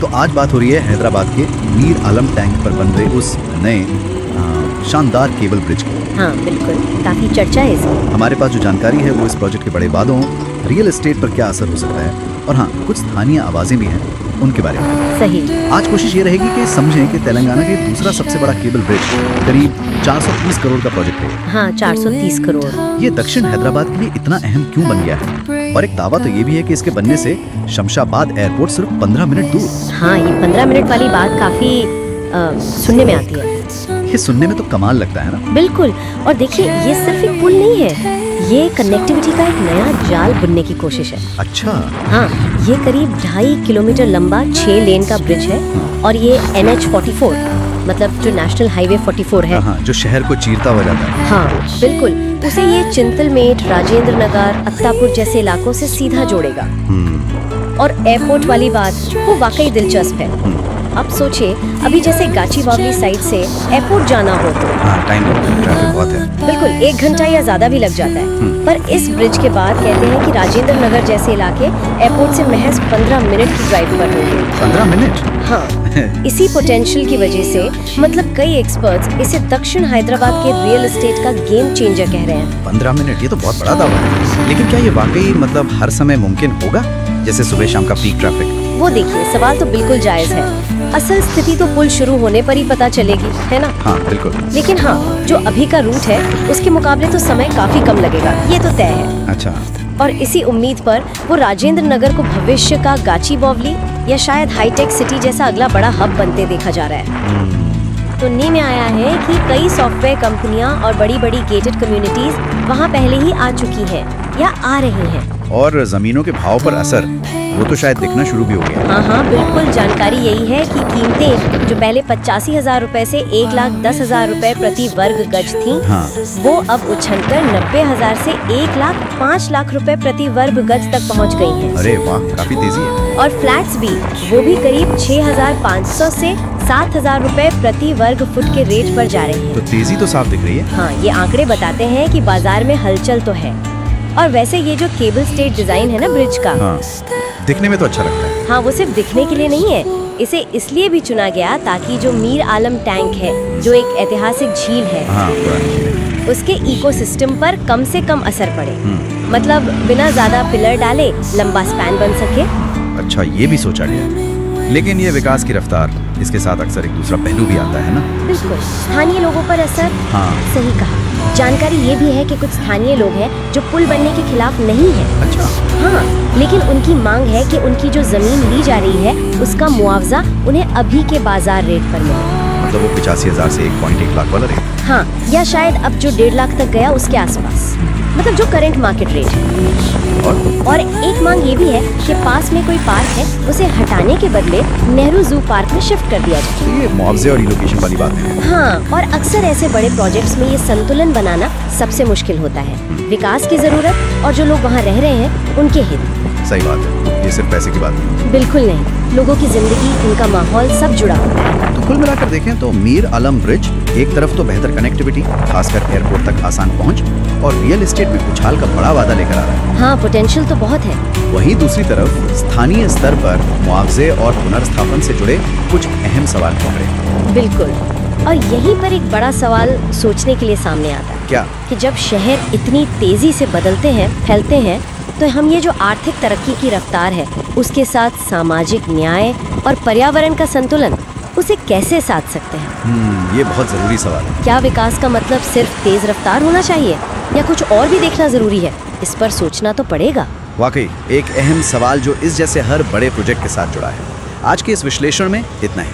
तो आज बात हो रही है हैदराबाद के मीर आलम टैंक पर बन रहे उस नए शानदार केबल ब्रिज की। हाँ बिल्कुल, काफी चर्चा है इसकी। हमारे पास जो जानकारी है वो इस प्रोजेक्ट के बड़े वादों, रियल एस्टेट पर क्या असर हो सकता है और हाँ कुछ स्थानीय आवाजें भी हैं उनके बारे में। सही। आज कोशिश ये रहेगी कि समझें कि तेलंगाना के दूसरा सबसे बड़ा केबल ब्रिज करीब 430 करोड़ का प्रोजेक्ट है। हाँ 430 करोड़। ये दक्षिण हैदराबाद के लिए इतना अहम क्यों बन गया है? और एक दावा तो ये भी है कि इसके बनने से शमशाबाद एयरपोर्ट सिर्फ 15 मिनट दूर। हाँ ये 15 मिनट वाली बात काफी सुनने में आती है। ये सुनने में तो कमाल लगता है ना। बिल्कुल। और देखिए ये सिर्फ एक पुल नहीं है, ये कनेक्टिविटी का एक नया जाल बुनने की कोशिश है। अच्छा। हाँ ये करीब 2.5 किलोमीटर लंबा 6 लेन का ब्रिज है और ये NH44 मतलब जो नेशनल हाईवे 44 है, हाँ, जो शहर को चीरता हुआ जाता है। हाँ बिल्कुल, उसे ये चिंतलमेट, राजेंद्र नगर, अत्तापुर जैसे इलाकों से सीधा जोड़ेगा। और एयरपोर्ट वाली बात वो वाकई दिलचस्प है। अब सोचिए अभी जैसे गाचीबावली साइड से एयरपोर्ट जाना हो तो टाइम ट्रैफिक बहुत है। बिल्कुल 1 घंटा या ज्यादा भी लग जाता है। पर इस ब्रिज के बाद कहते हैं कि राजेंद्र नगर जैसे इलाके एयरपोर्ट से महज 15 मिनट की ड्राइव पर होंगे। 15 मिनट? हाँ इसी पोटेंशियल की वजह से मतलब कई एक्सपर्ट्स इसे दक्षिण हैदराबाद के रियल एस्टेट का गेम चेंजर कह रहे हैं। 15 मिनट, ये तो बहुत बड़ा दावा है। लेकिन क्या ये वाकई मतलब हर समय मुमकिन होगा, जैसे सुबह शाम का पीक ट्रैफिक? वो देखिए सवाल तो बिल्कुल जायज है। असल स्थिति तो पुल शुरू होने पर ही पता चलेगी, है ना? हाँ बिल्कुल। लेकिन हाँ जो अभी का रूट है उसके मुकाबले तो समय काफी कम लगेगा, ये तो तय है। अच्छा। और इसी उम्मीद पर वो राजेंद्र नगर को भविष्य का गाचीबावली या शायद हाईटेक सिटी जैसा अगला बड़ा हब बनते देखा जा रहा है। सुनने में आया है कि कई सॉफ्टवेयर कंपनियां और बड़ी बड़ी गेटेड कम्युनिटीज वहां पहले ही आ चुकी हैं या आ रही हैं। और जमीनों के भाव पर असर वो तो शायद दिखना शुरू भी हो गया। हाँ बिल्कुल, जानकारी यही है कि कीमतें जो पहले 85,000 रुपए से 1,10,000 रुपए प्रति वर्ग गज थी, हाँ। वो अब उछलकर 90,000 से 1,05,00,000 रुपए प्रति वर्ग गज तक पहुँच गई हैं। अरे वाह, काफी तेजी है। और फ्लैट्स भी, वो भी करीब 6,500 से 7,000 रुपए प्रति वर्ग फुट के रेट पर जा रहे हैं। तो तेजी तो साफ दिख रही है। हाँ ये आंकड़े बताते हैं कि बाजार में हलचल तो है। और वैसे ये जो केबल स्टेट डिजाइन है ना ब्रिज का, हाँ, दिखने में तो अच्छा लगता है। हाँ वो सिर्फ दिखने के लिए नहीं है, इसे इसलिए भी चुना गया ताकि जो मीर आलम टैंक है, जो एक ऐतिहासिक झील है, हाँ, पुरानी, उसके इकोसिस्टम पर कम से कम असर पड़े। मतलब बिना ज्यादा पिलर डाले लंबा स्पैन बन सके। अच्छा, ये भी सोचा गया। लेकिन ये विकास की रफ्तार, इसके साथ अक्सर एक दूसरा पहलू भी आता है ना। बिल्कुल, स्थानीय लोगों पर असर। हाँ सही कहा। जानकारी ये भी है कि कुछ स्थानीय लोग हैं जो पुल बनने के खिलाफ नहीं है। अच्छा। हाँ लेकिन उनकी मांग है कि उनकी जो जमीन ली जा रही है उसका मुआवजा उन्हें अभी के बाजार रेट पर मिले। मतलब वो 85,000 से 1.1 लाख वाला रेट? हाँ, या शायद अब जो 1.5 लाख तक गया उसके आसपास, मतलब जो करंट मार्केट रेट है। और एक मांग ये भी है कि पास में कोई पार्क है उसे हटाने के बदले नेहरू जू पार्क में शिफ्ट कर दिया जाए। तो ये मुआवजे और रिलोकेशन वाली बात है। हाँ, और अक्सर ऐसे बड़े प्रोजेक्ट्स में ये संतुलन बनाना सबसे मुश्किल होता है। विकास की जरूरत और जो लोग वहाँ रह रहे हैं उनके हित। सही बात है, ये सिर्फ पैसे की बात नहीं। बिल्कुल नहीं, लोगों की जिंदगी, उनका माहौल सब जुड़ा होता है। तो कुल मिलाकर देखें तो मीर आलम ब्रिज एक तरफ तो बेहतर कनेक्टिविटी, खासकर एयरपोर्ट तक आसान पहुंच, और रियल एस्टेट में उछाल का बड़ा वादा लेकर आ रहा है। हाँ पोटेंशियल तो बहुत है। वहीं दूसरी तरफ स्थानीय स्तर पर मुआवजे और पुनर्स्थापन से जुड़े कुछ अहम सवाल खड़े। बिल्कुल, और यहीं पर एक बड़ा सवाल सोचने के लिए सामने आता है। क्या? कि जब शहर इतनी तेजी से बदलते हैं, फैलते हैं, तो हम ये जो आर्थिक तरक्की की रफ्तार है उसके साथ सामाजिक न्याय और पर्यावरण का संतुलन, उसे कैसे साध सकते हैं? ये बहुत जरूरी सवाल है। क्या विकास का मतलब सिर्फ तेज रफ्तार होना चाहिए या कुछ और भी देखना जरूरी है? इस पर सोचना तो पड़ेगा। वाकई एक अहम सवाल जो इस जैसे हर बड़े प्रोजेक्ट के साथ जुड़ा है। आज के इस विश्लेषण में इतना ही।